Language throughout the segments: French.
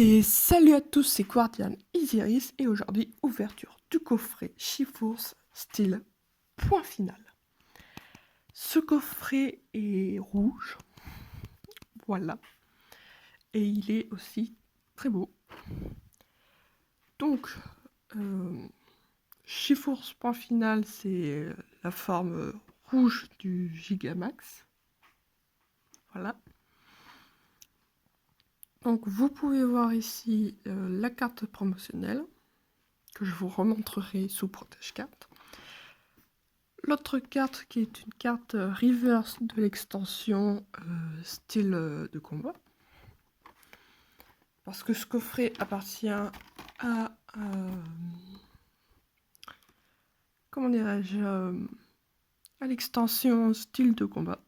Et salut à tous, c'est Quardian Isiris et aujourd'hui, ouverture du coffret Chiffours style point final. Ce coffret est rouge, voilà, et il est aussi très beau. Donc, Chiffours point final, c'est la forme rouge du Gigamax, voilà. Donc vous pouvez voir ici la carte promotionnelle, que je vous remontrerai sous protège carte. L'autre carte qui est une carte reverse de l'extension style de combat. Parce que ce coffret appartient à comment dirais-je, à l'extension style de combat.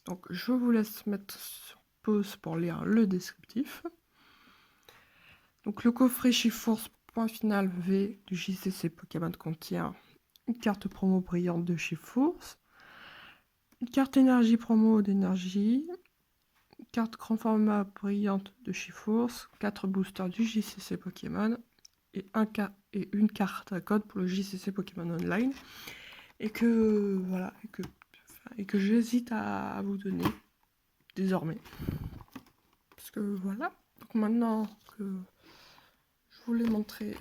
Donc je vous laisse mettre sur pause pour lire le descriptif. Donc le coffret Chiffours point final V du JCC Pokémon contient une carte promo brillante de Chiffours, une carte énergie promo d'énergie, une carte grand format brillante de Chiffours, 4 boosters du JCC Pokémon et une carte à code pour le JCC Pokémon Online et que voilà et que j'hésite à vous donner désormais parce que voilà. Donc maintenant que je vous l'ai montré,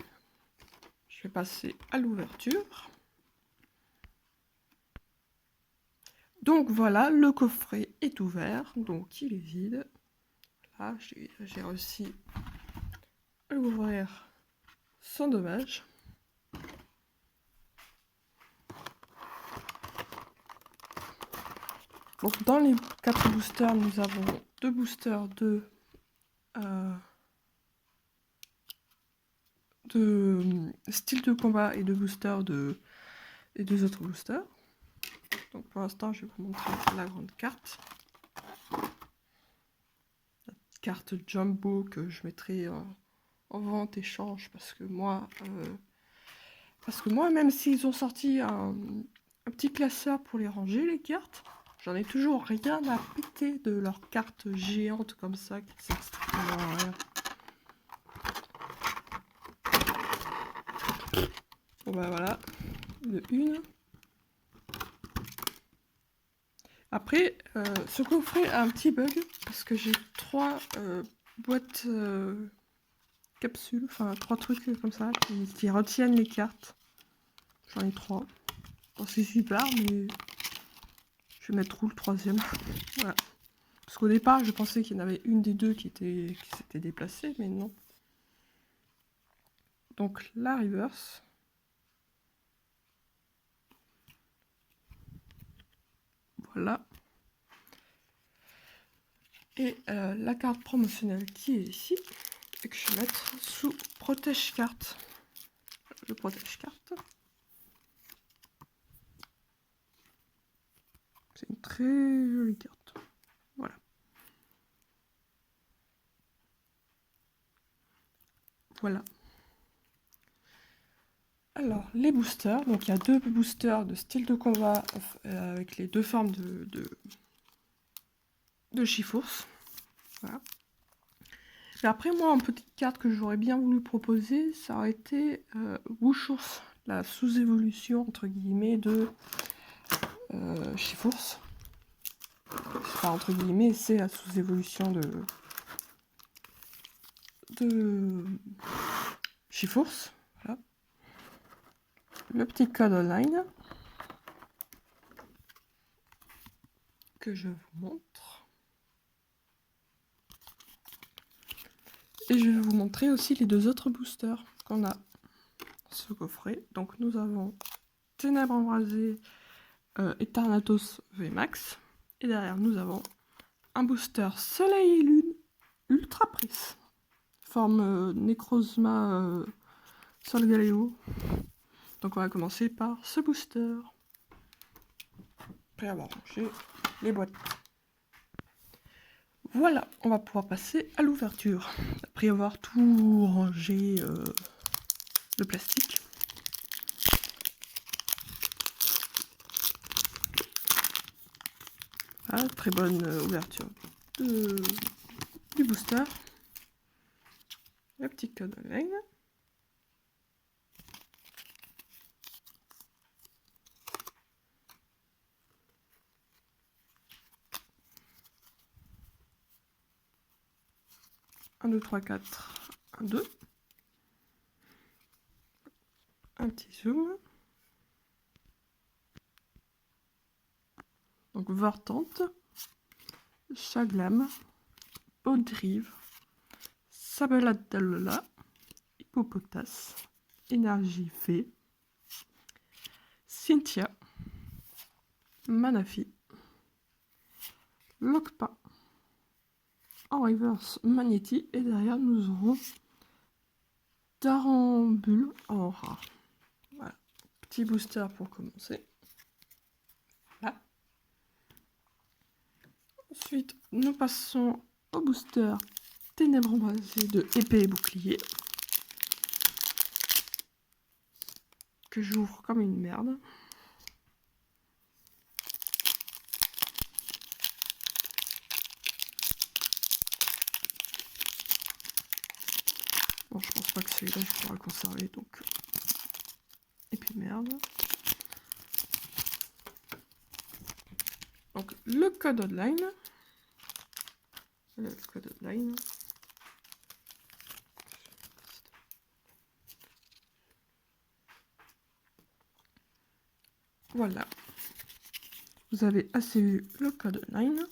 je vais passer à l'ouverture. Donc voilà, le coffret est ouvert, donc il est vide. Là, j'ai réussi à l'ouvrir sans dommage. Donc dans les 4 boosters, nous avons 2 boosters de style de combat et 2 boosters et 2 autres boosters. Donc pour l'instant, je vais vous montrer la grande carte. La carte Jumbo que je mettrai en vente échange parce que moi, même s'ils ont sorti un petit classeur pour les ranger, les cartes, j'en ai toujours rien à péter de leurs cartes géantes comme ça qui servent strictement à rien. Bon bah voilà, une. Après, ce coffret a un petit bug parce que j'ai 3 boîtes capsules, enfin 3 trucs comme ça qui retiennent les cartes. J'en ai 3. Bon, c'est super, mais je vais mettre où le troisième? Voilà. Parce qu'au départ, je pensais qu'il y en avait une des deux qui s'était déplacée, mais non. Donc la reverse. Voilà. Et la carte promotionnelle qui est ici, et que je vais mettre sous protège carte. Le protège carte. C'est une très jolie carte. Voilà. Voilà. Alors, les boosters. Donc, il y a 2 boosters de style de combat avec les 2 formes de Chiffours. Voilà. Et après, moi, une petite carte que j'aurais bien voulu proposer, ça aurait été Wushours, la sous-évolution, entre guillemets, de Chiffours. Enfin, entre guillemets, c'est la sous-évolution de Chiffours. Voilà. Le petit code online que je vous montre. Et je vais vous montrer aussi les 2 autres boosters qu'on a dans ce coffret. Donc nous avons Ténèbres Embrasées Eternatus VMAX. Et derrière nous avons un booster Soleil et Lune Ultra Pris. Forme Necrozma Solgaleo. Donc on va commencer par ce booster. Après avoir rangé les boîtes. Voilà, on va pouvoir passer à l'ouverture. Après avoir tout rangé le plastique. Voilà, très bonne ouverture du booster. le petit code online. Un, 2, 3, 4, 1, 2. Un petit zoom. Donc Vortante, Chaglam, Baudrive, Sabeladalola, Hippopotas, Énergie V, Cynthia, Manafi, Lokpa, en reverse Magneti, et derrière nous aurons Tarambule en rare. Voilà, petit booster pour commencer. Voilà. Ensuite, nous passons au booster Ténèbres embrasées de épée et bouclier, que j'ouvre comme une merde. Bon, je pense pas que celui-là je pourrais le conserver, donc. Et puis merde. Donc le code online. Le code online. Voilà. Vous avez assez vu le code online.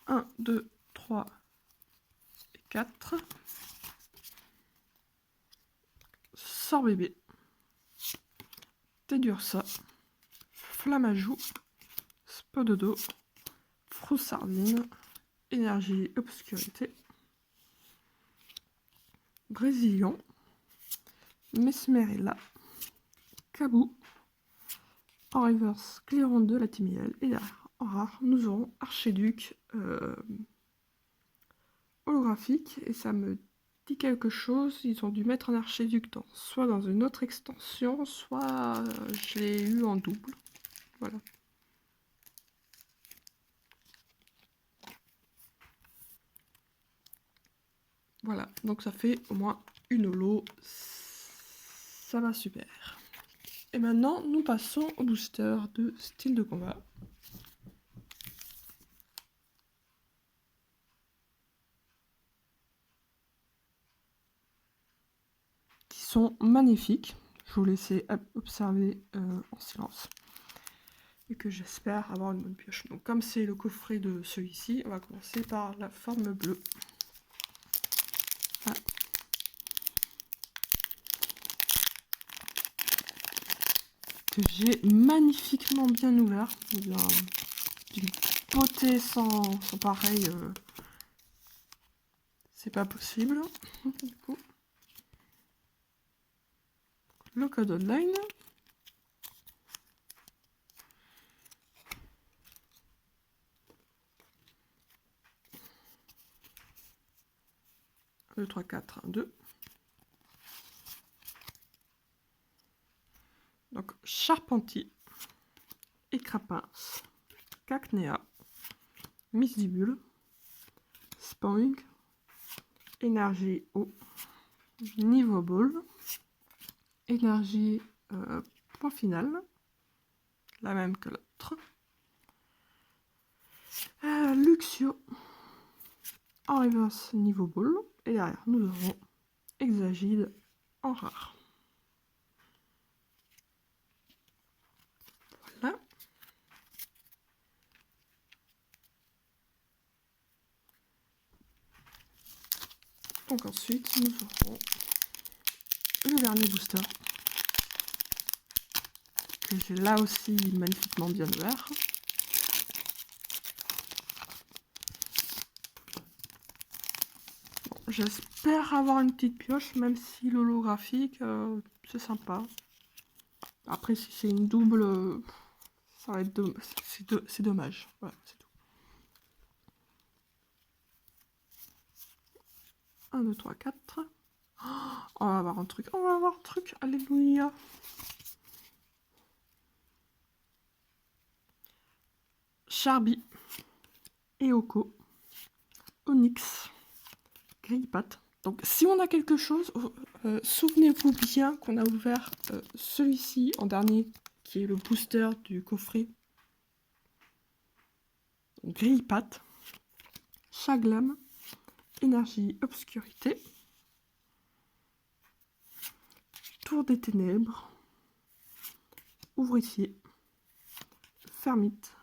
1, 2, 3 et 4. Sort bébé. Tédursa. Flamajou. Spododo. Froussardine. Énergie obscurité. Brésilion. Mesmerella. Cabou. En reverse, Clairon de la Timiel. Et derrière, en rare, nous aurons Archiduc holographique. Et ça me dit quelque chose. Ils ont dû mettre un Archiduc soit dans une autre extension, soit je l'ai eu en double. Voilà. Voilà, donc ça fait au moins une holo. Ça va super. Et maintenant, nous passons au booster de style de combat. Qui sont magnifiques. Je vous laisser observer en silence. Et que j'espère avoir une bonne pioche. Donc comme c'est le coffret de celui-ci, on va commencer par la forme bleue. Voilà. Que j'ai magnifiquement bien ouvert. D'une beauté sans pareil. C'est pas possible. Du coup. Le code online. Le 3, 4, 1, 2. Donc Charpentier, Écrapince, Cacnea, Misdibule, Spang, Énergie eau, Niveau Ball, Énergie point final, la même que l'autre. Luxio, en reverse Niveau Ball, et derrière nous aurons Exagide en rare. Voilà. Donc ensuite nous aurons le dernier booster, que j'ai là aussi magnifiquement bien ouvert. Bon, j'espère avoir une petite pioche, même si l'holographique, c'est sympa. Après, si c'est une double, ça va être c'est dommage. Voilà, c'est tout. 1, 2, 3, 4. On va avoir un truc. On va avoir un truc. Alléluia. Charby, Eoko, Onyx grille pâte. Donc si on a quelque chose, souvenez-vous bien qu'on a ouvert celui-ci en dernier, qui est le booster du coffret. Grille pâte, Chaglam, énergie obscurité, tour des ténèbres, ouvrier, fermite,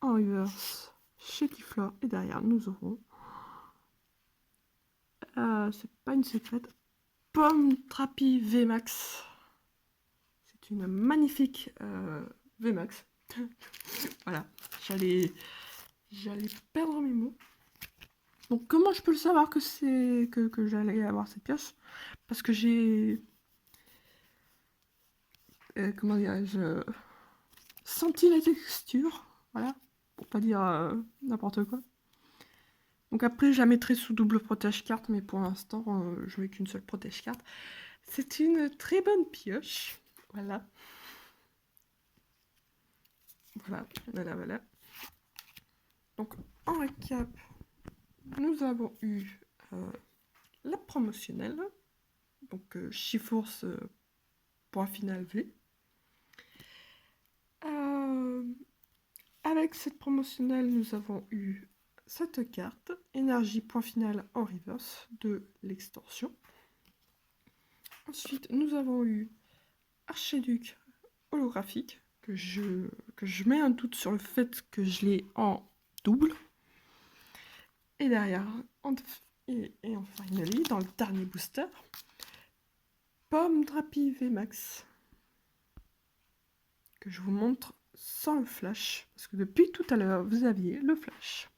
en reverse, Shakiflore, et derrière nous aurons, c'est pas une secrète, Pomme Trappy VMAX. C'est une magnifique VMAX. Voilà, j'allais perdre mes mots. Donc comment je peux le savoir que c'est que j'allais avoir cette pioche? Parce que j'ai comment dirais-je, senti la texture, voilà, pour pas dire n'importe quoi. Donc après je la mettrai sous double protège carte, mais pour l'instant je mets qu'une seule protège carte. C'est une très bonne pioche, voilà. Voilà. Donc en récap, nous avons eu la promotionnelle, donc Chiforce point final V. Avec cette promotionnelle, nous avons eu cette carte, énergie point final en reverse de l'extension. Ensuite, nous avons eu Archiduc holographique, que je mets un doute sur le fait que je l'ai en double. Et derrière, et en finally, dans le dernier booster, Pomme Trappy VMAX, que je vous montre sans le flash, parce que depuis tout à l'heure, vous aviez le flash.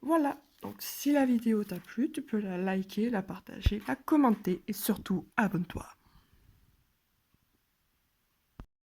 Voilà, donc si la vidéo t'a plu, tu peux la liker, la partager, la commenter et surtout abonne-toi.